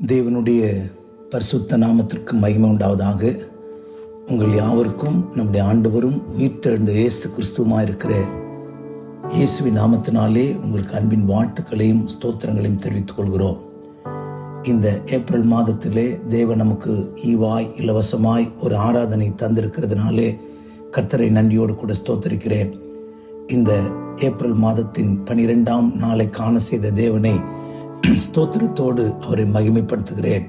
தேவனுடைய பரிசுத்த நாமத்திற்கு மகிமை உண்டாவதாக. உங்கள் யாவருக்கும் நம்முடைய ஆண்டவரும் உயிர்த்தெழுந்த இயேசு கிறிஸ்துவுமாய் இருக்கிற இயேசுவின் நாமத்தினாலே உங்களுக்கு அன்பின் வாழ்த்துக்களையும் ஸ்தோத்திரங்களையும் தெரிவித்துக் கொள்கிறோம். இந்த ஏப்ரல் மாதத்திலே தேவன் நமக்கு ஈவாய் இலவசமாய் ஒரு ஆராதனை தந்திருக்கிறதுனாலே கர்த்தரை நன்றியோடு கூட ஸ்தோத்தரிக்கிறேன். இந்த ஏப்ரல் மாதத்தின் 12ஆம் நாளை காண செய்த தேவனை ஸ்தோத்திரத்தோடு அவரை மகிமைப்படுத்துகிறேன்.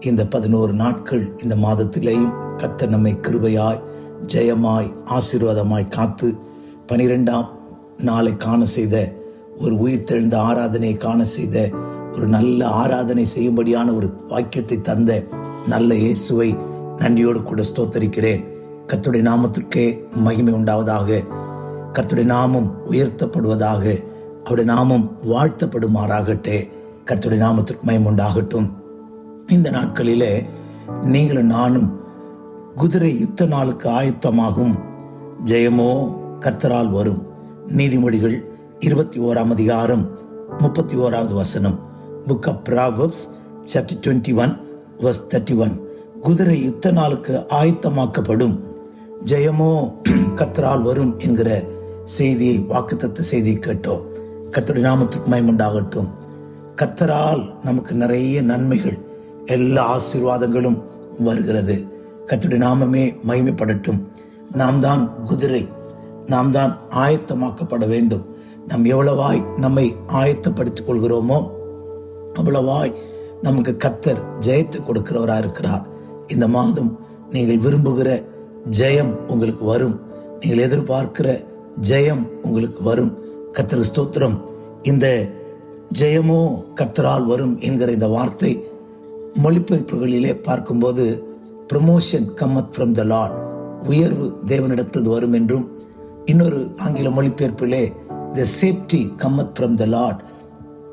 இந்த 11 நாட்கள் இந்த மாதத்திலேயும் கர்த்தர் நம்மை கிருபையாய் ஜெயமாய் ஆசீர்வாதமாய் காத்து 12ஆம் நாளை காண செய்த ஒரு உயிர்த்தெழுந்த ஆராதனையை காண செய்த ஒரு நல்ல ஆராதனை செய்யும்படியான ஒரு வாக்கியத்தை தந்த நல்ல இயேசுவை நன்றியோடு கூட ஸ்தோத்தரிக்கிறேன். கர்த்தருடைய நாமத்திற்கே மகிமை உண்டாவதாக. கர்த்தருடைய நாமம் உயர்த்தப்படுவதாக. அவருடைய நாமம் வாழ்த்தப்படுமாறாகட்டே. கர்த்தருடைய நாமத்திற்கு மகிமை உண்டாகட்டும். இந்த நாட்களிலே நீங்களும் நானும் குதிரை யுத்த நாளுக்கு ஆயத்தமாகும், ஜெயமோ கர்த்தரால் வரும். நீதிமொழிகள் 21ஆம் அதிகாரம் 31வது வசனம். Book of Proverbs chapter 21 verse 31. குதிரை யுத்த நாளுக்கு ஆயத்தமாக்கப்படும், ஜெயமோ கர்த்தரால் வரும் என்கிற செய்தியை, வாக்குத்தத்த செய்தியை கேட்டோம். கர்த்தருடைய நாமத்துக்கு மகிமை உண்டாகட்டும். கர்த்தரால் நமக்கு நிறைய நன்மைகள், எல்லா ஆசீர்வாதங்களும் வருகிறது. கர்த்தருடைய நாமமே மகிமைப்படட்டும். நாம் தான் குதிரை, நாம் தான் ஆயத்தமாக்கப்பட வேண்டும். நாம் எவ்வளவாய் நம்மை ஆயத்தப்படுத்திக் கொள்கிறோமோ அவ்வளவாய் நமக்கு கர்த்தர் ஜெயத்தை கொடுக்கிறவராக இருக்கிறார். இந்த மாதம் நீங்கள் விரும்புகிற ஜெயம் உங்களுக்கு வரும். நீங்கள் எதிர்பார்க்கிற ஜெயம் உங்களுக்கு வரும். கர்த்தர் ஸ்தோத்திரம். இந்த ஜெயமோ கர்த்தரால் வரும் என்கிற இந்த வார்த்தை மொழிபெயர்ப்புகளிலே பார்க்கும்போது promotion cometh from the Lord, உயர்வு தேவனிடத்தில் வரும் என்றும், இன்னொரு ஆங்கில மொழிபெயர்ப்பிலே the safety cometh from the Lord,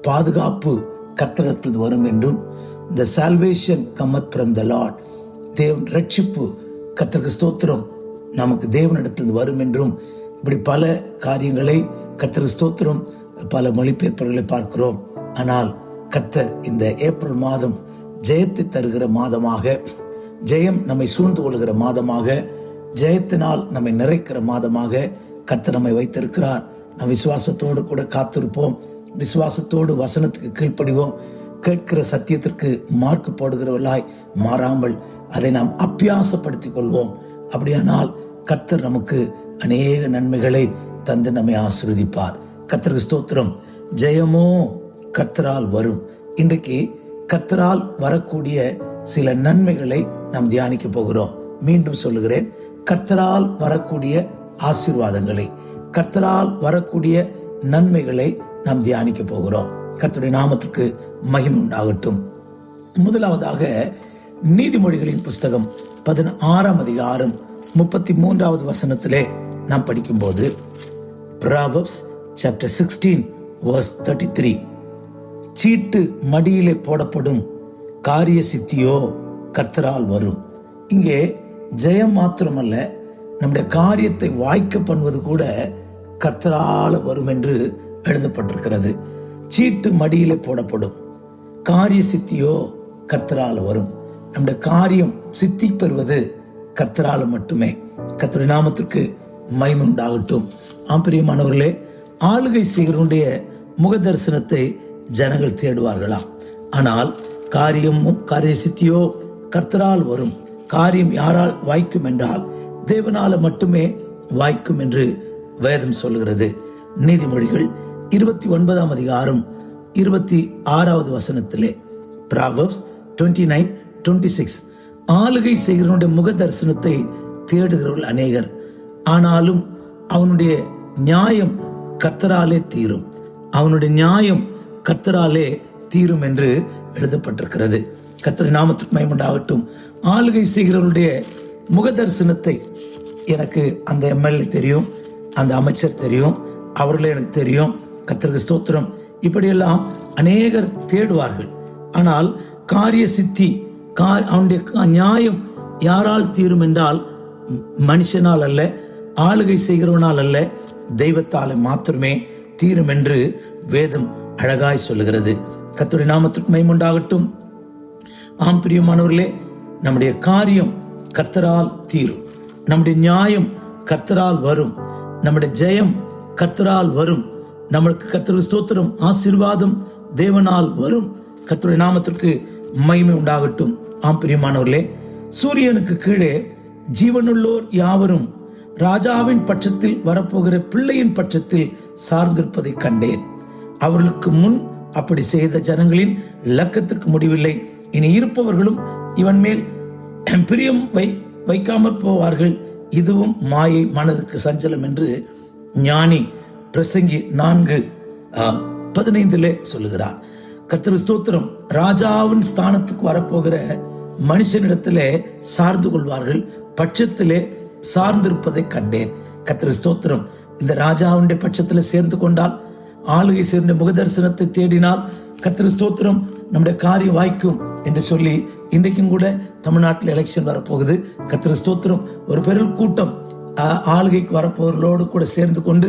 பாதுகாப்பு கர்த்தரிடத்தில் வரும் என்றும், the salvation cometh from the Lord, தேவன் ரட்சிப்பு, கர்த்தருக்கு ஸ்தோத்திரம், நமக்கு தேவனிடத்தில் வரும் என்றும், இப்படி பல காரியங்களை கர்த்தருக்கு ஸ்தோத்திரம் பல மொழிபெயர்ப்புகளை பார்க்கிறோம். ஆனால் கர்த்தர் இந்த ஏப்ரல் மாதம் ஜெயத்தை தருகிற மாதமாக, ஜெயம் நம்மை சூழ்ந்து கொள்கிற மாதமாக, ஜெயத்தினால் நம்மை நிறைக்கிற மாதமாக கர்த்தர் நம்மை வைத்திருக்கிறார். நம் விசுவாசத்தோடு கூட காத்திருப்போம். விசுவாசத்தோடு வசனத்துக்கு கீழ்ப்படிவோம். கேட்கிற சத்தியத்திற்கு மார்க்கு போடுகிறவர்களாய் மாறாமல் அதை நாம் அபியாசப்படுத்திக் கொள்வோம். அப்படியானால் கர்த்தர் நமக்கு அநேக நன்மைகளை தந்து நம்மை ஆசீர்வதிப்பார். கர்த்தருக்கு ஸ்தோத்திரம். ஜெயமோ கர்த்தரால் வரும். இன்றைக்கு கர்த்தரால் வரக்கூடிய சில நன்மைகளை நாம் தியானிக்க போகிறோம். மீண்டும் சொல்லுகிறேன், கர்த்தரால் வரக்கூடிய ஆசீர்வாதங்களை, கர்த்தரால் வரக்கூடிய நன்மைகளை நாம் தியானிக்க போகிறோம். கர்த்தருடைய நாமத்திற்கு மகிமை உண்டாகட்டும். முதலாவதாக நீதிமொழிகளின் புஸ்தகம் 16ஆம் அதிகாரம் 33வது வசனத்திலே நாம் படிக்கும்போது, Proverbs chapter 16 verse 33, சீட்டு மடியிலே போடப்படும், காரிய சித்தியோ கர்த்தரால் வரும். இங்கே ஜெயம் மாத்திரமல்ல, நம்முடைய காரியத்தை வாய்க்க பண்ணுவது கூட கர்த்தரால் வரும் என்று எழுதப்பட்டிருக்கிறது. சீட்டு மடியிலே போடப்படும், காரிய சித்தியோ கர்த்தரால் வரும். நம்முடைய காரியம் சித்தி பெறுவது கர்த்தரால் மட்டுமே. கர்த்தருடைய நாமத்திற்கு மகிமை உண்டாகட்டும். பிரியமானவர்களே, ஆளுகை செய்கிறவனுடைய முக தரிசனத்தை ஜனங்கள் தேடுவார்களாம். ஆனால் காரியமும் காரிய சித்தியோ கர்த்தரால் வரும். காரியம் யாரால் வாய்க்கும் என்றால் தேவனால மட்டுமே வாய்க்கும் என்று வேதம் சொல்லுகிறது. நீதிமொழிகள் 29ஆம் அதிகாரம் 26வது வசனத்திலே, Proverbs 29:26, ஆளுகை செய்கிறவனுடைய முக தரிசனத்தை தேடுகிறவர்கள் அநேகர், ஆனாலும் அவனுடைய நியாயம் கர்த்தராலே தீரும். அவனுடைய நியாயம் கர்த்தராலே தீரும் என்று எழுதப்பட்டிருக்கிறது. கர்த்தருடைய நாமத்துக்கு மகிமை உண்டாகட்டும். ஆளுகை செய்கிறவருடைய முக தரிசனத்தை, எனக்கு அந்த எம்எல்ஏ தெரியும், அந்த அமைச்சர் தெரியும், அவர்களே எனக்கு தெரியும், கர்த்தருக்கு ஸ்தோத்திரம், இப்படியெல்லாம் அநேகர் தேடுவார்கள். ஆனால் காரிய சித்தி, அவனுடைய நியாயம் யாரால் தீரும் என்றால் மனுஷனால் அல்ல, ஆளுகை செய்கிறவனால் அல்ல, தெய்வத்தால் மாத்திரமே தீரும் என்று வேதம் அழகாய் சொல்லுகிறது. கர்த்தருடைய நாமத்திற்கு மகிமை உண்டாகட்டும். ஆம் பிரியமானவர்களே, நம்முடைய காரியம் கர்த்தரால் தீரும். நம்முடைய நியாயம் கர்த்தரால் வரும். நம்முடைய ஜெயம் கர்த்தரால் வரும். நம்மளுக்கு கர்த்தருக்கு ஸ்தோத்திரம், ஆசீர்வாதம் தேவனால் வரும். கர்த்தருடைய நாமத்திற்கு மகிமை உண்டாகட்டும். ஆம் பிரியமானவர்களே, சூரியனுக்கு கீழே ஜீவனுள்ளோர் யாவரும் ராஜாவின் பட்சத்தில் வரப்போகிற பிள்ளையின் பட்சத்தில் சார்ந்திருப்பதை கண்டேன். அவர்களுக்கு முன் அப்படி செய்த ஜனங்களின் இலக்கத்திற்கு முடிவில்லை. இனி இருப்பவர்களும் இவன் மேல் பிரியம் வைக்காமற் போவார்கள். இதுவும் மாயை, மனதுக்கு சஞ்சலம் என்று ஞானி பிரசங்கி 4:15 சொல்லுகிறார். கர்த்தருக்கு ஸ்தோத்திரம். ராஜாவின் ஸ்தானத்துக்கு வரப்போகிற மனுஷனிடத்திலே சார்ந்து கொள்வார்கள், பட்சத்திலே சார்ந்திருப்பதை கண்டேன். கர்த்தருக்கு ஸ்தோத்திரம். இந்த ராஜாவுடைய பட்சத்தில் சேர்ந்து கொண்டால், ஆளுகை சேர்ந்த முகதரிசனத்தை தேடினால் கர்த்தருக்கு ஸ்தோத்திரம், நம்முடைய காரியம் வாய்க்கும் என்று சொல்லி இன்றைக்கும் கூட தமிழ்நாட்டில் எலெக்ஷன் வரப்போகுது. கர்த்தருக்கு ஸ்தோத்திரம். ஒரு பெரும் கூட்டம் ஆளுகைக்கு வரப்போவர்களோடு கூட சேர்ந்து கொண்டு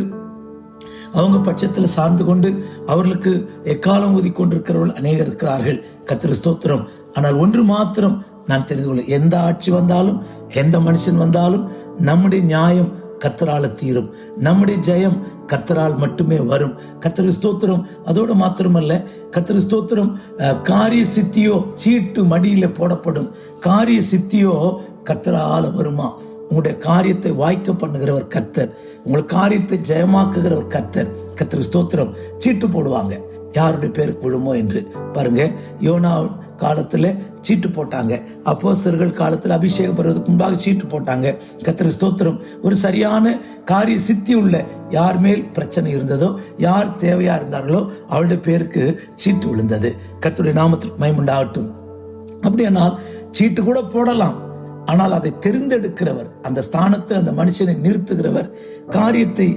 அவங்க பட்சத்தில் சார்ந்து கொண்டு அவர்களுக்கு எக்காலம் ஊதி கொண்டிருக்கிறவர்கள் அநேகர் இருக்கிறார்கள். கர்த்தருக்கு ஸ்தோத்திரம். ஆனால் ஒன்று மாத்திரம் நான் தெரிந்து கொள்ள, எந்த ஆட்சி வந்தாலும், எந்த மனுஷன் வந்தாலும், நம்முடைய நியாயம் கர்த்தரால தீரும். நம்முடைய ஜெயம் கர்த்தரால் மட்டுமே வரும். கர்த்தருக்கு ஸ்தோத்திரம். அதோடு மாத்திரமல்ல, கர்த்தருக்கு ஸ்தோத்திரம். காரிய சித்தியோ சீட்டு மடியில போடப்படும். காரிய சித்தியோ கர்த்தரால வருமா? உங்களுடைய காரியத்தை வாய்க்க பண்ணுகிறவர் கர்த்தர். உங்கள் காரியத்தை ஜெயமாக்குகிறவர் கர்த்தர். கர்த்தருக்கு ஸ்தோத்திரம். சீட்டு போடுவாங்க, யாருடைய பேருக்கு விழுமோ என்று. பாருங்க, யோனா காலத்துல சீட்டு போட்டாங்க. அப்போஸ்தலர்கள் காலத்துல அபிஷேகம் பெறுவதற்கு முன்பாக சீட்டு போட்டாங்க. கர்த்தருக்கு ஸ்தோத்திரம். ஒரு சரியான காரிய சித்தி உள்ள யார் மேல் பிரச்சனை இருந்ததோ, யார் தேவையா இருந்தார்களோ அவருடைய பேருக்கு சீட்டு விழுந்தது. கர்த்தருடைய நாமத்திற்கு மகிமை உண்டாகட்டும். அப்படியானால் சீட்டு கூட போடலாம், ஆனால் அதை தெரிந்தெடுக்கிறவர், அந்த ஸ்தானத்தில் அந்த மனுஷனை நிறுத்துகிறவர், காரியத்தை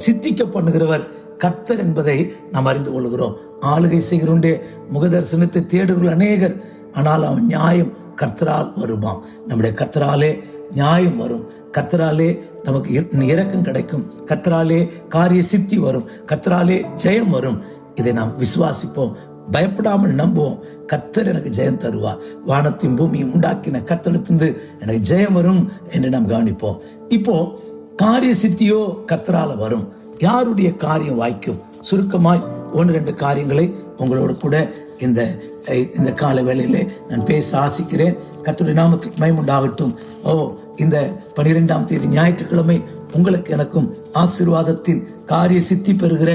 சித்திக்க பண்ணுகிறவர் கர்த்தர் என்பதை நாம் அறிந்து கொள்கிறோம். ஆளுகை செய்கிறோண்டே முகதரிசனத்தை தேடுகிறவர்கள் அநேகர், ஆனால் அவன் நியாயம் கர்த்தரால் வருமாம். நம்முடைய கர்த்தராலே நியாயம் வரும். கர்த்தராலே நமக்கு இரக்கம் கிடைக்கும். கர்த்தராலே காரிய சித்தி வரும். கர்த்தராலே ஜெயம் வரும். இதை நாம் விசுவாசிப்போம், பயப்படாமல் நம்புவோம். கர்த்தர் எனக்கு ஜெயம் தருவார். வானத்தையும் பூமியும் உண்டாக்கின கர்த்தரிடத்திலிருந்து எனக்கு ஜெயம் வரும் என்று நாம் கவனிப்போம். இப்போ காரிய சித்தியோ கர்த்தரால வரும். யாருடைய காரியம் வாய்க்கும்? சுருக்கமாய் 1-2 காரியங்களை உங்களோடு கூட இந்த கால வேளையிலே நான் பேச ஆசிக்கிறேன். கர்த்தருடைய நாமத்துக்கு மகிமை உண்டாகட்டும். இந்த 12ஆம் தேதி ஞாயிற்றுக்கிழமை உங்களுக்கு எனக்கும் ஆசீர்வாதத்தின் காரிய சித்தி பெறுகிற,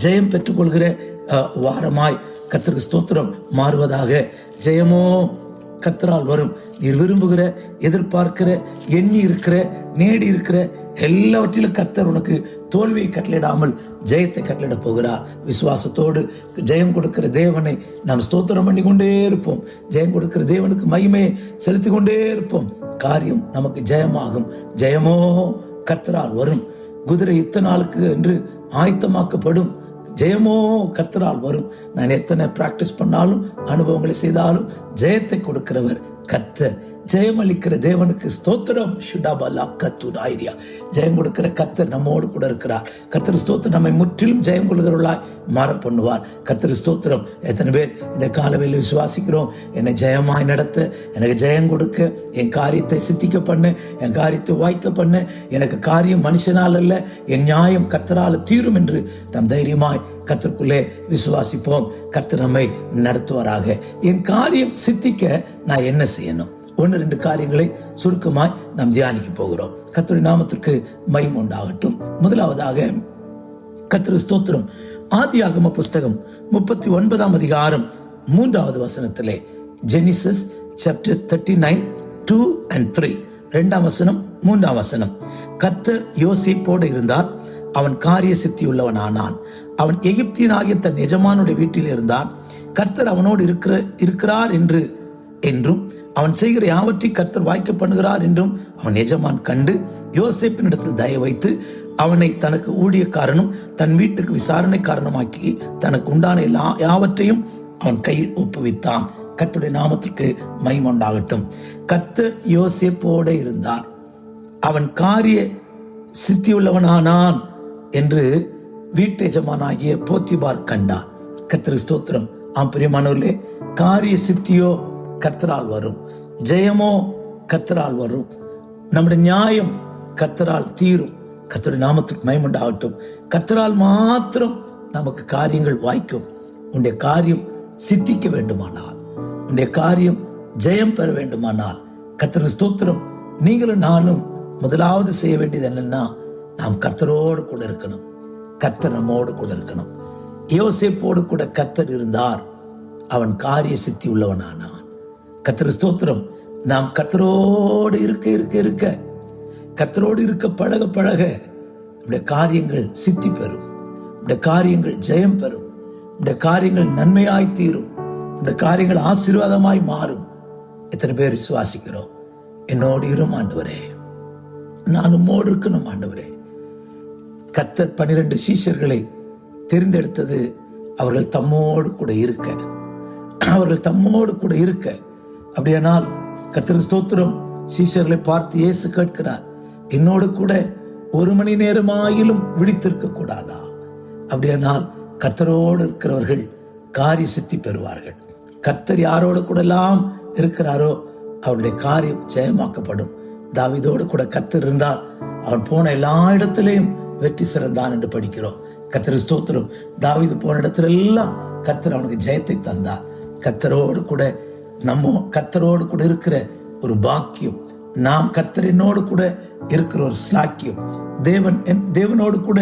ஜெயம் பெற்றுக்கொள்கிற வாரமாய் கர்த்தருக்கு ஸ்தோத்திரம் மாறுவதாக. ஜெயமோ கர்த்தரால் வரும். நீர் விரும்புகிற, எதிர்பார்க்கிற, எண்ணி இருக்கிற, நேடி இருக்கிற எல்லாவற்றிலும் கர்த்தர் உனக்கு தோல்வியை கட்டளையிடாமல் ஜெயத்தை கட்டளையிட போகிறார். விசுவாசத்தோடு ஜெயம் கொடுக்கிற தேவனை நாம் ஸ்தோத்திரம் பண்ணி கொண்டே இருப்போம். ஜெயம் கொடுக்கிற தேவனுக்கு மகிமையை செலுத்தி கொண்டே இருப்போம். காரியம் நமக்கு ஜெயமாகும். ஜெயமோ கர்த்தரால் வரும். குதிரை யுத்த நாளுக்கு என்று ஆயத்தமாக்கப்படும். ஜெயமோ கர்த்தரால் வரும். நான் எத்தனை பிராக்டிஸ் பண்ணாலும், அனுபவங்களை செய்தாலும் ஜெயத்தை கொடுக்கிறவர் கர்த்தர். ஜெயம் அளிக்கிற தேவனுக்கு ஸ்தோத்திரம். ஜெயம் கொடுக்கிற கர்த்தர் நம்மோடு கூட இருக்கிறார். கர்த்தர் ஸ்தோத்திரம். நம்மை முற்றிலும் ஜெயம் கொள்கிறவர்களாய் மாற பண்ணுவார். கர்த்தர் ஸ்தோத்திரம். எத்தனை பேர் இந்த காலவேளையில் விசுவாசிக்கிறோம்? என்னை ஜெயமாய் நடத்த, எனக்கு ஜெயம் கொடுக்க, என் காரியத்தை சித்திக்க பண்ண, என் காரியத்தை வாய்க்க பண்ண, எனக்கு காரியம் மனுஷனால் அல்ல, என் நியாயம் கர்த்தரால் தீரும் என்று நாம் தைரியமாய் கர்த்தருக்குள்ளே விசுவாசிப்போம். கர்த்தர் நம்மை நடத்துவாராக. என் காரியம் சித்திக்க நான் என்ன செய்யணும்? 1-2 காரியங்களை சுருக்கமாய் நாம் தியானிக்க போகிறோம். கர்த்தருடைய நாமத்திற்கு மகிமை உண்டாகட்டும். முதலாவதாக கர்த்தருக்கு ஸ்தோத்திரம். ஆதியாகம புஸ்தகம் 39ஆம் அதிகாரம் 3வது வசனத்திலே, ஜெனிசிஸ் சாப்டர் 39:2-3, 2ஆம் வசனம் 3ஆம் வசனம். கர்த்தர் யோசேப்போடு இருந்தார். அவன் காரிய சித்தி உள்ளவனானான். அவன் எகிப்தியனாகிய தன் எஜமானுடைய வீட்டில் இருந்தான். கர்த்தர் அவனோடு இருக்கிறார் என்றும் அவன் செய்கிற யாவற்றை கர்த்தர் வாய்க்க பண்ணுகிறார் என்றும் அவன் எஜமான் கண்டு யோசேப்பினிடத்தில் தயை வைத்து அவனை தனக்கு ஊழியக்காரனும் தன் வீட்டுக்கு விசாரணை காரணமாக்கி தனக்கு உண்டான யாவற்றையும் அவன் கையில் ஒப்புவித்தான். கர்த்தருடைய நாமத்திற்கு மகிமை உண்டாகட்டும். கர்த்தர் யோசேப்போடு இருந்தார். அவன் காரிய சித்தியுள்ளவனானான் என்று வீட்டு எஜமானாகிய போத்திபார் கண்டார். கர்த்தருக்கு ஸ்தோத்திரம். ஆம் பிரியமானவர்களே, காரிய சித்தியோ கர்த்தரால் வரும். ஜெயமோ கர்த்தரால் வரும். நம்முடைய நியாயம் கர்த்தரால் தீரும். கர்த்தருடைய நாமத்துக்கு மகிமை உண்டாகட்டும். கர்த்தரால் மாத்திரம் நமக்கு காரியங்கள் வாய்க்கும். உன்னுடைய காரியம் சித்திக்க வேண்டுமானால், உன்னுடைய காரியம் ஜெயம் பெற வேண்டுமானால், கர்த்தருக்கு ஸ்தோத்திரம், நீங்களும் நானும் முதலாவது செய்ய வேண்டியது என்னன்னா, நாம் கர்த்தரோடு கூட இருக்கணும். கர்த்தர் நம்மோடு கூட இருக்கணும். யோசேப்போடு கூட கர்த்தர் இருந்தார். அவன் காரிய சித்தி உள்ளவனானான். கர்த்தருக்கு ஸ்தோத்திரம். நாம் கர்த்தரோடு இருக்க இருக்க இருக்க, கர்த்தரோடு இருக்க பழக பழக நம்முடைய காரியங்கள் சித்தி பெறும். நம்முடைய காரியங்கள் ஜெயம் பெறும். நம்முடைய காரியங்கள் நன்மையாய் தீரும். நம்முடைய காரியங்கள் ஆசீர்வாதமாய் மாறும். எத்தனை பேர் விசுவாசிக்கிறோம்? என்னோடு இரும் ஆண்டவரே, நான் உம்மோடு இருக்கணும் ஆண்டவரே. கர்த்தர் 12 சீஷர்களை தெரிந்தெடுத்தது அவர்கள் தம்மோடு கூட இருக்க. அவர்கள் தம்மோடு கூட இருக்க. அப்படியானால் கர்த்தருக்கு ஸ்தோத்திரம். சீஷர்களை பார்த்து இயேசு கேட்கிறார், என்னோடு கூட 1 மணி நேரமாயிலும் விழித்திருக்க கூடாதா? அப்படியானால் கர்த்தரோடு இருக்கிறவர்கள் காரிய சித்தி பெறுவார்கள். கர்த்தர் யாரோடு கூட எல்லாம் இருக்கிறாரோ அவருடைய காரியம் ஜெயமாக்கப்படும். தாவீதோடு கூட கர்த்தர் இருந்தார். அவன் போன எல்லா இடத்திலையும் வெற்றி சிறந்தான் என்று படிக்கிறோம். கர்த்தருக்கு ஸ்தோத்திரம். தாவீது போன இடத்துல எல்லாம் கர்த்தர் அவனுக்கு ஜெயத்தை தந்தார். கர்த்தரோடு கூட கர்த்தரோடு கூட இருக்கிற ஒரு பாக்கியம், நாம் கர்த்தரினோடு கூட இருக்கிற ஒரு ஸ்லாக்கியம், தேவனோடு கூட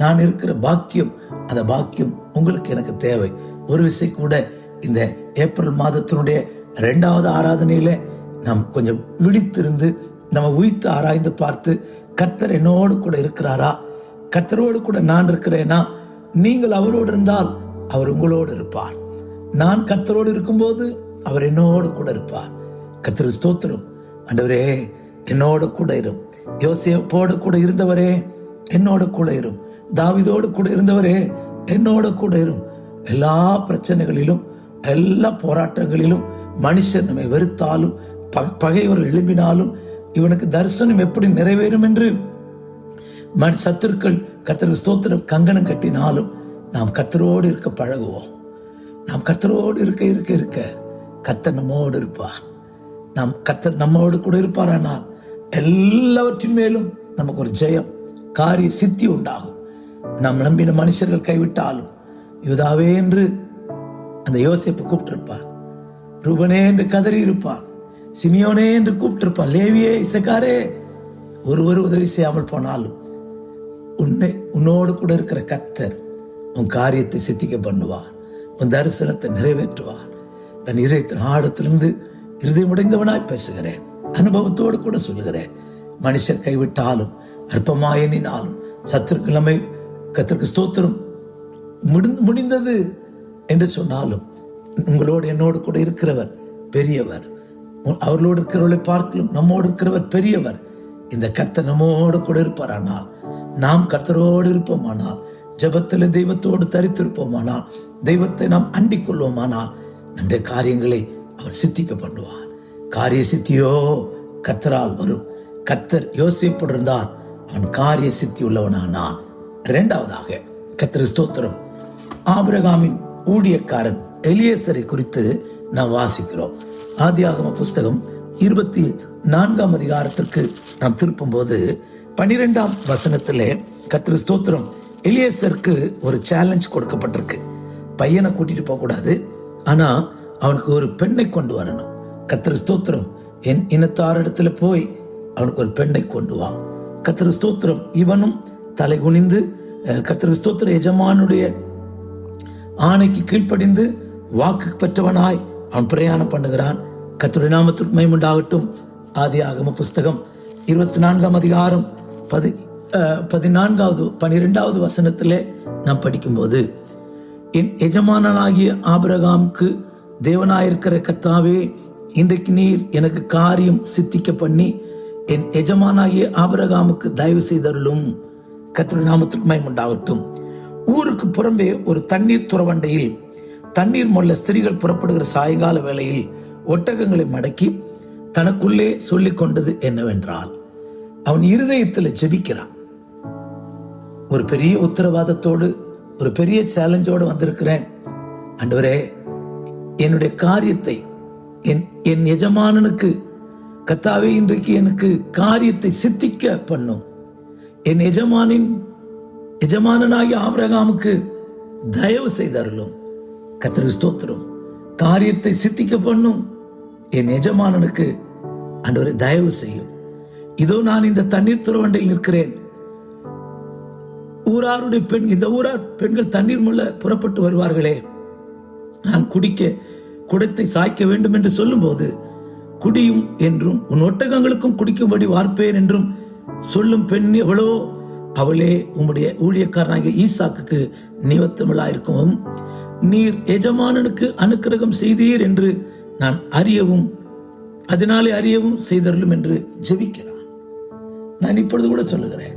நான் இருக்கிற பாக்கியம், அந்த பாக்கியம் உங்களுக்கு எனக்கு தேவை. ஒரு விஷயம் கூட இந்த ஏப்ரல் மாதத்தினுடைய 2வது ஆராதனையில நாம் கொஞ்சம் விழித்திருந்து நம்ம உயிர்த்து ஆராய்ந்து பார்த்து, கர்த்தர் என்னோடு கூட இருக்கிறாரா? கர்த்தரோடு கூட நான் இருக்கிறேனா? நீங்கள் அவரோடு இருந்தால் அவர் உங்களோடு இருப்பார். நான் கர்த்தரோடு இருக்கும்போது அவர் என்னோடு கூட இருப்பார். கர்த்தருக்கு ஸ்தோத்திரம். ஆண்டவரே என்னோடு கூட இரும். யோசேப்போடு கூட இருந்தவரே என்னோடு கூட இரும். தாவீதோடு கூட இருந்தவரே என்னோடு கூட இரும். எல்லா பிரச்சனைகளிலும், எல்லா போராட்டங்களிலும், மனுஷன் நம்மை வெறுத்தாலும், பகைவர்கள் எழும்பினாலும், இவனுக்கு தரிசனம் எப்படி நிறைவேறும் என்று சத்துருக்கள் கர்த்தருக்கு ஸ்தோத்திரம் கங்கணம் கட்டினாலும், நாம் கர்த்தரோடு இருக்க பழகுவோம். நாம் கர்த்தரோடு இருக்க இருக்க இருக்க கர்த்தர் நம்மோடு இருப்பார். நாம் கர்த்தர் நம்மோடு கூட இருப்பாரானால் எல்லாவற்றின் மேலும் நமக்கு ஒரு ஜெயம், காரிய சித்தி உண்டாகும். நாம் நம்பின மனுஷர்கள் கைவிட்டாலும், யூதாவே என்று அந்த யோசேப்பு கூப்பிட்டிருப்பார், ரூபனே என்று கதறி இருப்பான், சிமியோனே என்று கூப்பிட்டிருப்பான், லேவியே, இசக்காரே, ஒருவர் உதவி செய்யாமல் போனாலும் உன்னோடு கூட இருக்கிற கர்த்தர் உன் காரியத்தை சித்திக்க பண்ணுவார். உன் தரிசனத்தை நிறைவேற்றுவார். நான் இதயத்தின் ஆழத்திலிருந்து இருதயம் உடைந்தவனாய் பேசுகிறேன். அனுபவத்தோடு கூட சொல்லுகிறேன். மனுஷர் கைவிட்டாலும், அற்பமாய் எண்ணினாலும், சத்துருக்கிழமை கர்த்தருக்கு ஸ்தோத்திரம் முடிந்தது என்று சொன்னாலும், உங்களோடு என்னோடு கூட இருக்கிறவர் பெரியவர். அவர்களோடு இருக்கிறவர்களை பார்க்கலும் நம்மோடு இருக்கிறவர் பெரியவர். இந்த கர்த்தர் நம்மோடு கூட இருப்பாரானால், நாம் கர்த்தரோடு இருப்போமானால், ஜெபத்தில் தெய்வத்தோடு தரித்திருப்போமானால், தெய்வத்தை நாம் அண்டிக் கொள்வோமானால், நம்முடைய காரியங்களை அவர் சித்திக்க பண்ணுவார். காரிய சித்தியோ கர்த்தரால் வரும். கர்த்தர் யோசேப்போடு இருந்தார், அவன் காரிய சித்தி உள்ளவனானான். 2வதாக கர்த்தருக்கு ஸ்தோத்திரம். ஆபிரகாமின் ஊழியக்காரன் எலியேசரை குறித்து நாம் வாசிக்கிறோம். ஆதியாகம புஸ்தகம் 24ஆம் அதிகாரத்திற்கு நாம் திருப்பும் போது 12ஆம் வசனத்திலே கர்த்தருக்கு ஸ்தோத்திரம், எலியேசருக்கு ஒரு சேலஞ்ச் கொடுக்கப்பட்டிருக்கு. பையனை கூட்டிட்டு போக கூடாது, ஆனா அவனுக்கு ஒரு பெண்ணை கொண்டு வரணும். கர்த்தருக்கு ஸ்தோத்திரம், என் இனத்தாரிடத்துல போய் அவனுக்கு ஒரு பெண்ணை கொண்டு வா. கர்த்தருக்கு ஸ்தோத்திரம். இவனும் தலை குனிந்து கர்த்தருக்கு ஸ்தோத்திரம் எஜமானுடைய ஆணைக்கு கீழ்ப்படிந்து வாக்கு பெற்றவனாய் அவன் பிரயாணம் பண்ணுகிறான். கர்த்தருடைய நாமத்திற்கு மகிமை உண்டாகட்டும். ஆதியாகம புஸ்தகம் 24ஆம் அதிகாரம் 12வது வசனத்திலே நாம் படிக்கும்போது, என் எஜமானனாகிய ஆபிரகாமுக்கு தேவனாயிருக்கிற கர்த்தாவே, இன்றைக்கு நீர் எனக்கு காரியம் சித்திக்க பண்ணி என் எஜமானாகிய ஆபிரகாமுக்கு தயவு செய்தருளும். கர்த்தருடைய நாமத்திற்கு மகிமை உண்டாகட்டும். ஊருக்கு புறம்பே ஒரு தண்ணீர் துறவண்டையில் தண்ணீர் மொள்ள ஸ்திரீகள் புறப்படுகிற சாயங்கால வேளையில் ஒட்டகங்களை மடக்கி தனக்குள்ளே சொல்லிக் கொண்டது என்னவென்றால், அவன் இருதயத்தில் ஜெபிக்கிறான். ஒரு பெரிய உத்தரவாதத்தோடு, ஒரு பெரிய சேலஞ்சோடு வந்திருக்கிறேன். ஆண்டவரே, என்னுடைய காரியத்தை என் எஜமானனுக்கு கர்த்தாவே இன்றைக்கு எனக்கு காரியத்தை சித்திக்க பண்ணும். என் எஜமானனாகிய ஆபிரகாமுக்கு தயவு செய்தருளும். கர்த்தருக்கு ஸ்தோத்திரம். காரியத்தை சித்திக்க பண்ணும் என் எஜமானனுக்கு ஆண்டவரே தயவு செய்யும். இதோ நான் இந்த தண்ணீர் துறவண்டையில் நிற்கிறேன். இந்த ஊரார் பெண்கள் தண்ணீர் முள்ள புறப்பட்டு வருவார்களே, நான் குடிக்க குடத்தை சாய்க்க வேண்டும் என்று சொல்லும் போது குடியும் என்றும் உன் ஒட்டகங்களுக்கும் குடிக்கும்படி வார்ப்பேன் என்றும் சொல்லும் பெண் எவ்வளவோ, அவளே உம்முடைய ஊழியக்காரனாகிய ஈசாக்குக்கு நிவத்தமிழாயிருக்கவும் நீர் எஜமானனுக்கு அனுக்கிரகம் செய்தீர் என்று நான் அறியவும் செய்தருளும் என்று ஜெபிக்கிறான். நான் இப்பொழுது கூட சொல்லுகிறேன்,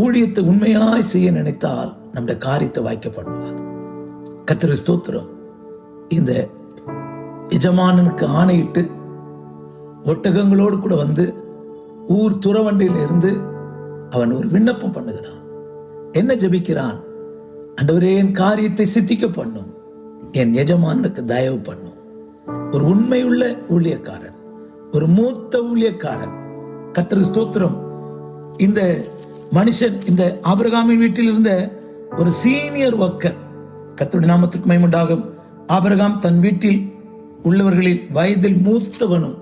ஊழியத்தை உண்மையாய் செய்ய நினைத்தால் நம்முடைய காரியத்தை வாய்க்க பண்ணுவார். கர்த்தருக்கு ஸ்தோத்திரம். இந்த எஜமானனுக்கு ஆணையிட்டு ஒட்டகங்களோடு கூட வந்து ஊர் துறவண்டியில் இருந்து அவன் ஒரு விண்ணப்பம் பண்ணுகிறான். என்ன ஜெபிக்கிறான்? ஆண்டவரே, என் காரியத்தை சித்திக்க பண்ணும், என் எஜமானுக்கு தயவு பண்ணும். ஒரு உண்மையுள்ள ஊழியக்காரன், ஒரு மூத்த ஊழியக்காரன். கர்த்தருக்கு ஸ்தோத்திரம். இந்த மனுஷன் இந்த ஆபிரகாமின் வீட்டில் இருந்த ஒரு சீனியர் ஒர்க்கர். கர்த்தருடைய நாமத்துக்கு மகிமை உண்டாகும். ஆபிரகாம் தன் வீட்டில் உள்ளவர்களில் வயதில் மூத்தவனும்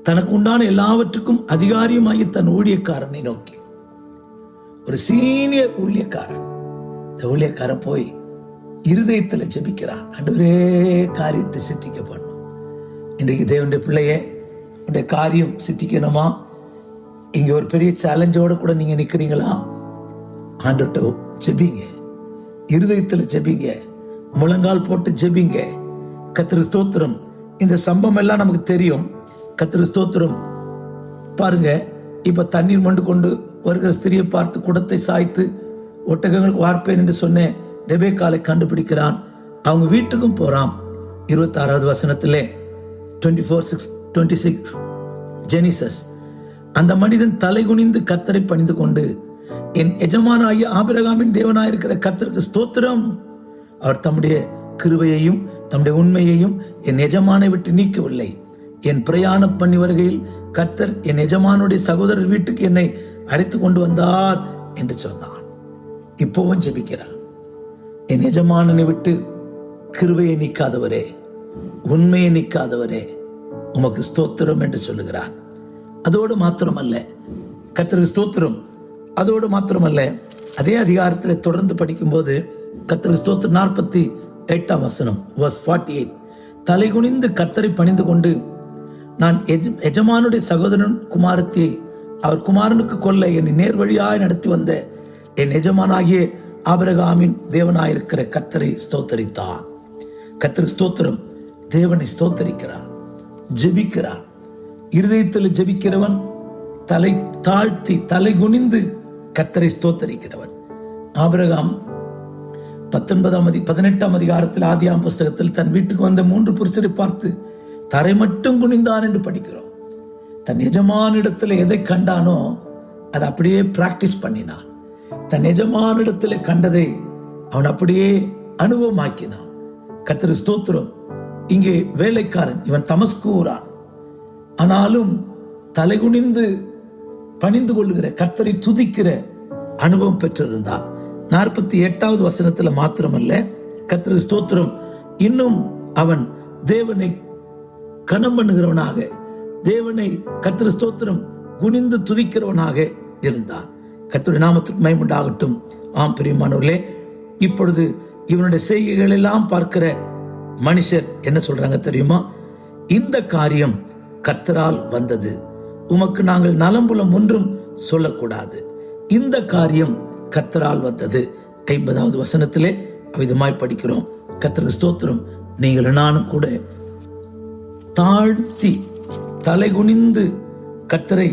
தனக்கு உண்டான எல்லாவற்றுக்கும் அதிகாரியுமாகி தன் ஊழியக்காரனை நோக்கி, ஒரு சீனியர் ஊழியக்காரன், இந்த ஊழியக்காரன் போய் இருதயத்தில் ஜெபிக்கிறான். ஆண்டவரே, காரியத்தை சித்திக்க பண்ணும். இன்றைக்கு தேவனுடைய பிள்ளையே, உடைய காரியம் சித்திக்கணுமா? இங்க ஒரு பெரிய சேலஞ்சோட கூட நீங்க நிக்கிறீங்களா? ஆண்டவர்ட்ட ஜெபிங்க, இருதயத்தில் ஜெபிங்க, முழங்கால் போட்டு ஜெபிங்க. கர்த்தருக்கு ஸ்தோத்திரம். இந்த சம்பவம் எல்லாம் நமக்கு தெரியும். கர்த்தருக்கு ஸ்தோத்திரம். பாருங்க, இப்ப தண்ணீர் மண்டு கொண்டு வருகிற ஸ்திரியை பார்த்து குடத்தை சாய்த்து ஒட்டகங்களுக்கு வார்ப்பேன் என்று சொன்ன ரெபேக்காளை கண்டுபிடிக்கிறான். அவங்க வீட்டுக்கும் போறான். 26வது வசனத்திலே 24:26 ஜெனிசஸ், அந்த மனிதன் தலை குனிந்து கர்த்தரை பணிந்து கொண்டு, என் எஜமானாகிய ஆபிரகாமின் தேவனாயிருக்கிற கர்த்தருக்கு ஸ்தோத்திரம், அவர் தம்முடைய கிருபையையும் தம்முடைய உண்மையையும் என் எஜமானை விட்டு நீக்கவில்லை. என் பிரயாணம் பண்ணி வருகையில் கர்த்தர் என் எஜமானுடைய சகோதரர் வீட்டுக்கு என்னை அழைத்து கொண்டு வந்தார் என்று சொன்னான். இப்போவும் ஜெபிக்கிறான். என் எஜமானனை விட்டு கிருபையை நீக்காதவரே, உண்மையை நீக்காதவரே, உமக்கு ஸ்தோத்திரம் என்று சொல்லுகிறான். அதோடு மாத்திரமல்ல, கர்த்தருக்கு ஸ்தோத்திரம். அதோடு மாத்திரமல்ல, அதே அதிகாரத்தில் தொடர்ந்து படிக்கும்போது கர்த்தருக்கு ஸ்தோத்திரம் 48ஆம் வசனம் verse 48, தலை குனிந்து கர்த்தரை பணிந்து கொண்டு, நான் எஜமானுடைய சகோதரன் குமாரத்தியை அவர் குமாரனுக்கு கொல்ல என்னை நேர் வழியாய் நடத்தி வந்த என் எஜமானாகிய ஆபிரகாமின் தேவனாயிருக்கிற கர்த்தரை ஸ்தோத்தரித்தான். கர்த்தருக்கு ஸ்தோத்திரம். தேவனை ஸ்தோத்தரிக்கிறான், ஜெபிக்கிறான். இருதயத்தில் ஜெபிக்கிறவன், தலை தாழ்த்தி தலை குனிந்து கர்த்தரை ஸ்தோத்தரிக்கிறவன். ஆபிரகாம் 18ஆம் அதிகாரத்தில் ஆதியாம் புஸ்தகத்தில் தன் வீட்டுக்கு வந்த 3 புருஷரை பார்த்து தரை மட்டும் குனிந்தான் என்று படிக்கிறோம். தன் எஜமானிடத்தில் எதை கண்டானோ அதை அப்படியே பிராக்டிஸ் பண்ணினான். தன் எஜமானிடத்தில் கண்டதை அவன் அப்படியே அனுபவமாக்கினான். கர்த்தருக்கு ஸ்தோத்திரம். இங்கே வேலைக்காரன், இவன் தமஸ்கூரான், ஆனாலும் தலைகுனிந்து பணிந்து கொள்ளுகிற கர்த்தரை துதிக்கிற அனுபவம் பெற்றிருந்தான். 48வது வசனத்துல மாத்திரமல்ல, கர்த்தருக்கு ஸ்தோத்திரம், இன்னும் அவன் தேவனை கனம் பண்ணுகிறவனாக, தேவனை கர்த்தருக்கு ஸ்தோத்திரம் குனிந்து துதிக்கிறவனாக இருந்தான். கர்த்தருடைய நாமத்துக்கு மகிமை உண்டாகட்டும். ஆம் பிரியமானவர்களே, இப்பொழுது இவனுடைய செய்கைகள் எல்லாம் பார்க்கிற மனுஷர் என்ன சொல்றாங்க தெரியுமா? இந்த காரியம் கர்த்தரால் வந்தது, உமக்கு நாங்கள் நலம்புலம் ஒன்றும் சொல்லக்கூடாது. இந்த காரியம் கர்த்தரால் வந்தது. 50வது வசனத்திலே அவ்விதமாய் படிக்கிறோம். கர்த்தருக்கு ஸ்தோத்திரம். நீங்கள் நானும் கூட தாழ்த்தி தலை குனிந்து கர்த்தரை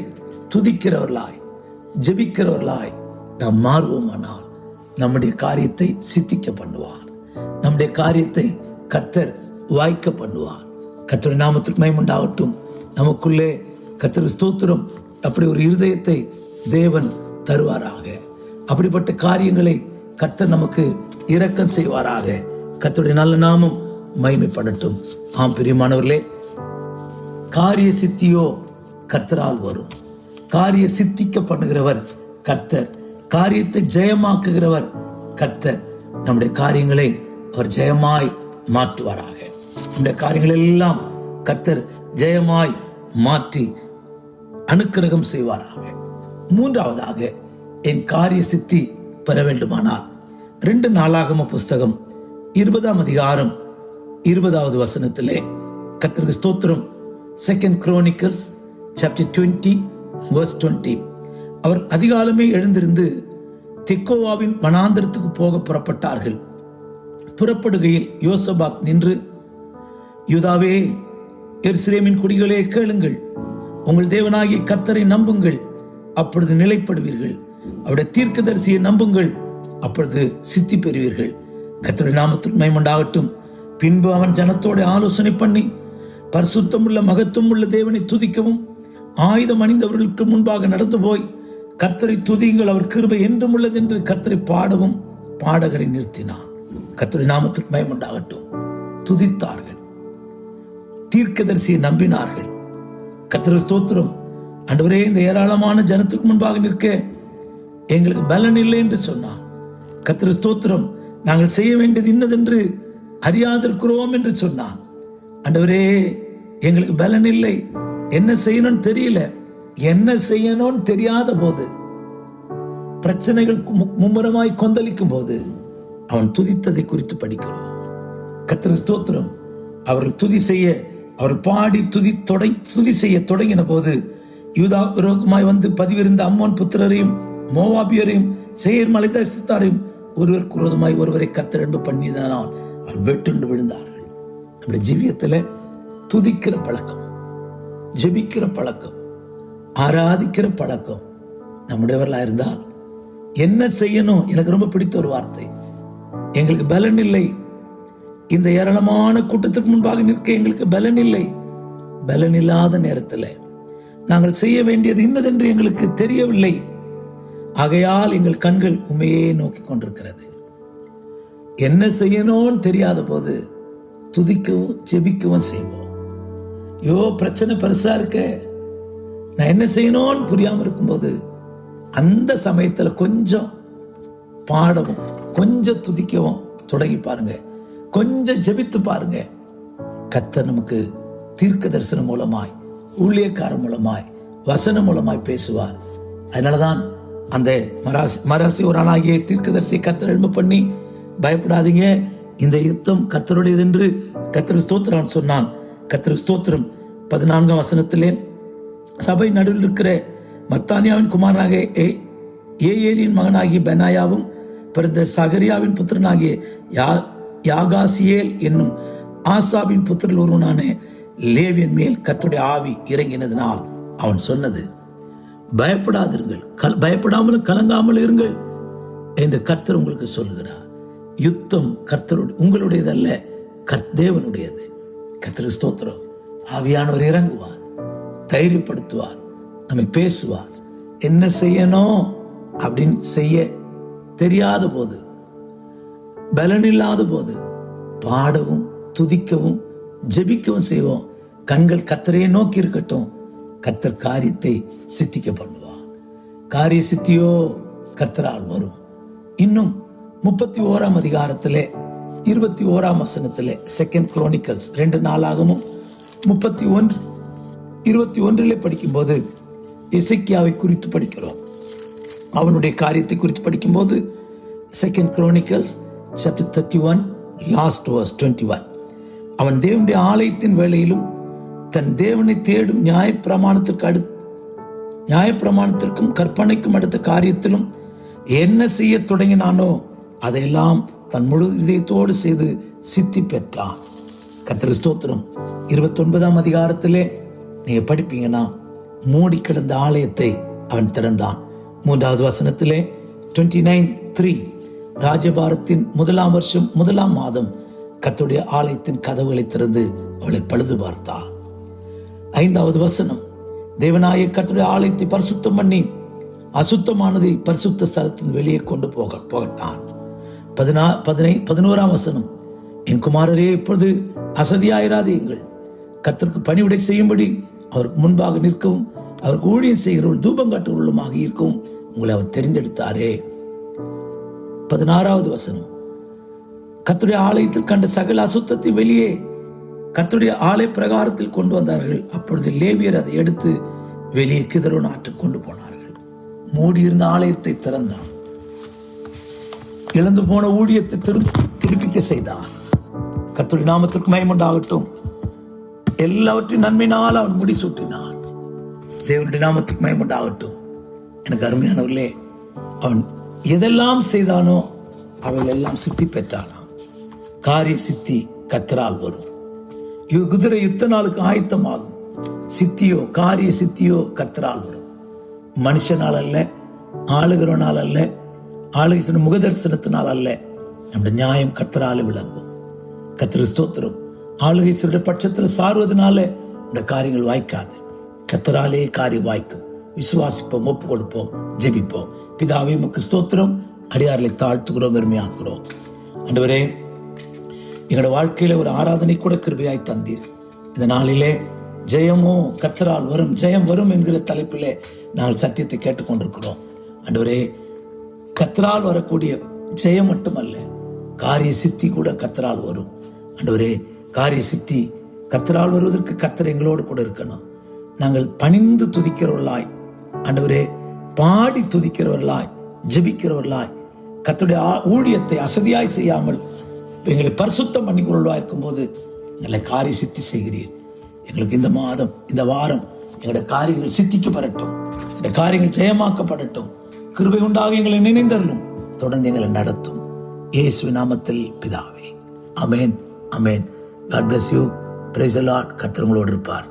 துதிக்கிறவர்களாய் ஜெபிக்கிறவர்களாய் நாம் மாறுவோமானால் நம்முடைய காரியத்தை சித்திக்க பண்ணுவார். நம்முடைய காரியத்தை கர்த்தர் வாய்க்க பண்ணுவார். கர்த்தருடைய நாமத்துக்கு மகிமை உண்டாகட்டும். நமக்குள்ளே கர்த்தருக்கு ஸ்தோத்திரம். அப்படி ஒரு இருதயத்தை தேவன் தருவாராக. அப்படிப்பட்ட காரியங்களை கர்த்தர் நமக்கு இரக்கம் செய்வாராக. கர்த்தருடைய நல்ல நாமம் மகிமைப்படட்டும். ஆம் பிரியமானவர்களே, காரிய சித்தியோ கர்த்தரால் வரும். காரிய சித்திக்க பண்ணுகிறவர் கர்த்தர். காரியத்தை ஜெயமாக்குகிறவர் கர்த்தர். நம்முடைய காரியங்களை அவர் ஜெயமாய் மாற்றுவாராக. நம்முடைய காரியங்கள் எல்லாம் கர்த்தர் ஜெயமாய் மாற்றி அனுக்கிரகம் செய்வாராக. மூன்றாவதாக, என் காரிய சித்தி பெற வேண்டுமானால் 2 நாளாகம புஸ்தகம் 20ஆம் அதிகாரம் 20வது வசனத்திலே கர்த்தருக்கு ஸ்தோத்திரம். 2 Chronicles chapter 20 verse 20. அவர் அதிகாலமே எழுந்திருந்து தெக்கோவாவின் வனாந்தரத்துக்கு போக புறப்பட்டார்கள். புறப்படுகையில் யோசபாத் நின்று, யூதாவே, எருசலேமின் குடிகளே, கேளுங்கள், உங்கள் தேவனாகிய கர்த்தரை நம்புங்கள், அப்பொழுது நிலைப்படுவீர்கள். அவருடைய தீர்க்கதரிசியை நம்புங்கள், அப்பொழுது சித்தி பெறுவீர்கள். கர்த்தருடைய நாமத்திற்கு மகிமை உண்டாகட்டும். பின்பு அவன் ஜனத்தோடு ஆலோசனை பண்ணி பரிசுத்தமுள்ள மகத்துவமுள்ள தேவனை துதிக்கவும் ஆயுதம் அணிந்தவர்களுக்கு முன்பாக நடந்து போய், கர்த்தரை துதியுங்கள், அவர் கிருபை என்றும் உள்ளது என்று கர்த்தரை பாடவும் பாடகரை நிறுத்தினான். கர்த்தருடைய நாமத்திற்கு மகிமை உண்டாகட்டும். துதித்தார்கள், தீர்க்கதரிசியை நம்பினார்கள். கர்த்தருக்கு ஸ்தோத்திரம். ஆண்டவரே, இந்த ஏராளமான ஜனத்துக்கு முன்பாக நிற்க எங்களுக்கு பலன் இல்லை என்று சொன்னான். கர்த்தருக்கு ஸ்தோத்திரம். நாங்கள் செய்ய வேண்டியது இன்னதென்று அறியாதிருக்கிறோம் என்று சொன்னான். ஆண்டவரே, எங்களுக்கு பலன் இல்லை, என்ன செய்யணும்னு தெரியல. என்ன செய்யணும்னு தெரியாத போது, பிரச்சனைகள் மும்முரமாய் கொந்தளிக்கும் போது அவன் துதித்ததை குறித்து படிக்கிறோம். கர்த்தருக்கு ஸ்தோத்திரம். அவர்கள் துதி செய்ய, அவர்கள் பாடி துதி செய்ய தொடங்கின போது, யூதா விரோதமாய் வந்து பதிவிருந்த அம்மோன் புத்திரரையும் மோவாபியரையும் சேயீர் மலை தேசத்தாரையும் ஒருவருக்கு விரோதமாய் ஒருவரை கர்த்தர் அன்பு பண்ணியதனால் அவர் வெட்டுண்டு விழுந்தார்கள். நம்முடைய ஜீவியத்துல துதிக்கிற பழக்கம், ஜெபிக்கிற பழக்கம், ஆராதிக்கிற பழக்கம் நம்முடையவர்களா இருந்தால் என்ன செய்யணும்? எனக்கு ரொம்ப பிடித்த ஒரு வார்த்தை, எங்களுக்கு பலன் இல்லை, இந்த ஏராளமான கூட்டத்துக்கு முன்பாக நிற்க எங்களுக்கு பலன் இல்லை. பலன் இல்லாத நேரத்தில் நாங்கள் செய்ய வேண்டியது இன்னதென்று எங்களுக்கு தெரியவில்லை. ஆகையால் எங்கள் கண்கள் உண்மையே நோக்கி கொண்டிருக்கிறது. என்ன செய்யணும்னு தெரியாத போது துதிக்கவும் ஜெபிக்கவும் செய்வோம். பிரச்சனை பெருசா இருக்க, நான் என்ன செய்யணும்னு புரியாம இருக்கும்போது அந்த சமயத்துல கொஞ்சம் பாடவும் கொஞ்சம் துதிக்கவும் தொடங்கி பாருங்க, கொஞ்சம் ஜெபித்து பாருங்க. கர்த்தர் நமக்கு தீர்க்க தரிசனம் மூலமாய், ஊழியக்காரர் மூலமாய், வசனம் மூலமாய் பேசுவார். அதனாலதான் அந்த மராசி ஒரு ஆளாகிய தீர்க்கதரிசி கர்த்தர் எழும்ப பண்ணி, பயப்படாதீங்க, இந்த யுத்தம் கர்த்தருடையது என்று கர்த்தருக்கு ஸ்தோத்திரம் சொன்னான். கர்த்தருக்கு ஸ்தோத்திரம். 14ஆம் வசனத்திலே, சபை நடுவில் இருக்கிற மத்தானியாவின் குமாரனாக ஏலியின் மகனாகிய பெனாயாவும் பிறந்த சகரியாவின் புத்திரனாகிய யாகாசியேல் என்னும் ஆசாபின் புத்திரல் ஒருவனான லேவியன் மேல் கர்த்தருடைய ஆவி இறங்கினதினால் அவன் சொன்னது, பயப்படாதிருங்கள், பயப்படாமலும் கலங்காமல் இருங்கள் என்று கர்த்தர் உங்களுக்கு சொல்லுகிறார். யுத்தம் கர்த்தருடைய, உங்களுடையதல்ல, தேவனுடையது. கர்த்தருக்கு ஸ்தோத்திரம். ஆவியானவர் இறங்குவார், தைரியப்படுத்துவார், நம்மை பேசுவார். என்ன செய்யணும் அப்படின்னு செய்ய தெரியாத போது, பலன் இல்லாத போது பாடவும் துதிக்கவும் ஜெபிக்கவும் செய்வோம். கண்கள் கர்த்தரையே நோக்கி இருக்கட்டும். கர்த்தர் காரியத்தை சித்திக்க பண்ணுவார். காரிய சித்தியோ கர்த்தரால் வரும். இன்னும் 31ஆம் அதிகாரத்திலே 21ஆம் வசனத்திலே 2 Chronicles 2 நாளாகமும் 31:21 படிக்கும்போது எசேக்கியாவை குறித்து படிக்கிறோம். அவனுடைய காரியத்தை குறித்து படிக்கும்போது 2 Chronicles chapter 31 last verse 21. அவன் தேவனுடைய ஆலயத்தின் வேளையிலும் தன் தேவனை தேடும் நியாயப்பிரமாணத்திற்கும் கற்பனைக்கும் அடுத்த காரியத்திலும் என்ன செய்ய தொடங்கினானோ அதையெல்லாம் தன் முழு இதயத்தோடு செய்து சித்தி பெற்றான். கர்த்தருக்கு ஸ்தோத்திரம். 29ஆம் அதிகாரத்திலே நீங்க படிப்பீங்கன்னா, மூடி கிடந்த ஆலயத்தை அவன் திறந்தான். 3வது வசனத்திலே 29:3, ராஜபாரத்தின் 1ஆம் வருஷம் 1ஆம் மாதம் கர்த்தருடைய ஆலயத்தின் கதவுகளை திறந்து அவளை பழுது பார்த்தான். 5வது வசனம், தேவனாய கர்த்தருடைய ஆலயத்தை பரிசுத்தம் பண்ணி அசுத்தமானதை பரிசுத்த ஸ்தலத்தின் வெளியே கொண்டு போகட்டான். 11ஆம் வசனம், என் குமாரரே, இப்பொழுது அசதியாயிராதீங்கள், கர்த்தருக்கு பணிவிடை செய்யும்படி அவருக்கு முன்பாக நிற்கவும் அவருக்கு ஊழியம் செய்கிறவர்கள் தூபம் காட்டுவர்களுமாக இருக்கும் உங்களை அவர் தெரிந்தெடுத்தாரே. 16வது வசனம், கர்த்தருடைய ஆலயத்தில் கண்ட சகல அசுத்தத்தை வெளியே கர்த்தருடைய ஆலய பிரகாரத்தில் கொண்டு வந்தார்கள். அப்பொழுது லேவியர் அதை எடுத்து வெளியே கிதரோன் ஆற்றுக்கு கொண்டு போனார்கள். மூடியிருந்த ஆலயத்தை திறந்தான். இழந்து போன ஊழியத்தை புதுப்பிக்க செய்தார். கர்த்தருடைய நாமத்திற்கு மகிமை உண்டாகட்டும். எல்லாவற்றையும் நன்மையினால் அவன் முடிசூட்டினான். தேவனுடைய நாமத்துக்கு மகிமை உண்டாகட்டும். எனக்கு அருமையானவர்களே, அவன் எதெல்லாம் செய்தானோ அவள் எல்லாம் சித்தி பெற்றானாம். காரிய சித்தி கர்த்தரால் வரும். குதிரை யுத்த நாளுக்கு ஆயத்தமாகும். சித்தியோ காரிய சித்தியோ கர்த்தரால் வரும். மனுஷனால் அல்ல, ஆளுகிறவனால் அல்ல, ஆளுகை முகதர்சனத்தினால் அல்ல. நம்முடைய நியாயம் கர்த்தரால் விளங்கும். கர்த்தர் ஸ்தோத்திரம். ஆளுகை சொல்ற பட்சத்தில் சார்வதனால இந்த காரியங்கள் வாய்க்காது. கர்த்தராலே காரியம் வாய்க்கும். விசுவாசிப்போம், ஒப்பு கொடுப்போம், ஜெபிப்போம். பிதாவே உமக்கு ஸ்தோத்திரம். அடியார்களை தாழ்த்துகிறோம், பெருமையாக்குறோம். ஆண்டவரே, எங்களோட வாழ்க்கையில ஒரு ஆராதனை கூட கிருபையாய் தந்தீர். இந்த நாளிலே ஜெயமோ கர்த்தரால் வரும், ஜெயம் வரும் என்கிற தலைப்பிலே நாங்கள் சத்தியத்தை கேட்டுக்கொண்டிருக்கிறோம். ஆண்டவரே, கர்த்தரால் வரக்கூடிய ஜெயம் மட்டுமல்ல, காரிய சித்தி கூட கர்த்தரால் வரும். ஆண்டவரே, காரிய சித்தி கர்த்தரால் வருவதற்கு கர்த்தர் எங்களோடு கூட இருக்கணும். நாங்கள் பணிந்து துதிக்கிறவர்களாய், ஆண்டவரே, பாடி துதிக்கிறவர்களாய், ஜெபிக்கிறவர்களாய், கர்த்தருடைய ஊழியத்தை அசதியாய் செய்யாமல் எங்களை பரிசுத்தம் பண்ணி கொள்வா இருக்கும் போது எங்களை காரிய சித்தி செய்கிறீர். எங்களுக்கு இந்த மாதம், இந்த வாரம் எங்களுடைய காரியங்கள் சித்திக்கப்படட்டும், இந்த காரியங்கள் ஜெயமாக்கப்படட்டும். கிருபை உண்டாக எங்களை நினைந்தருளும், தொடர்ந்து எங்களை நடத்தும். இயேசுவின் நாமத்தில் பிதாவே, ஆமென், ஆமென். God bless you. Praise the Lord. கர்த்தர் உங்களோடு இருப்பார்.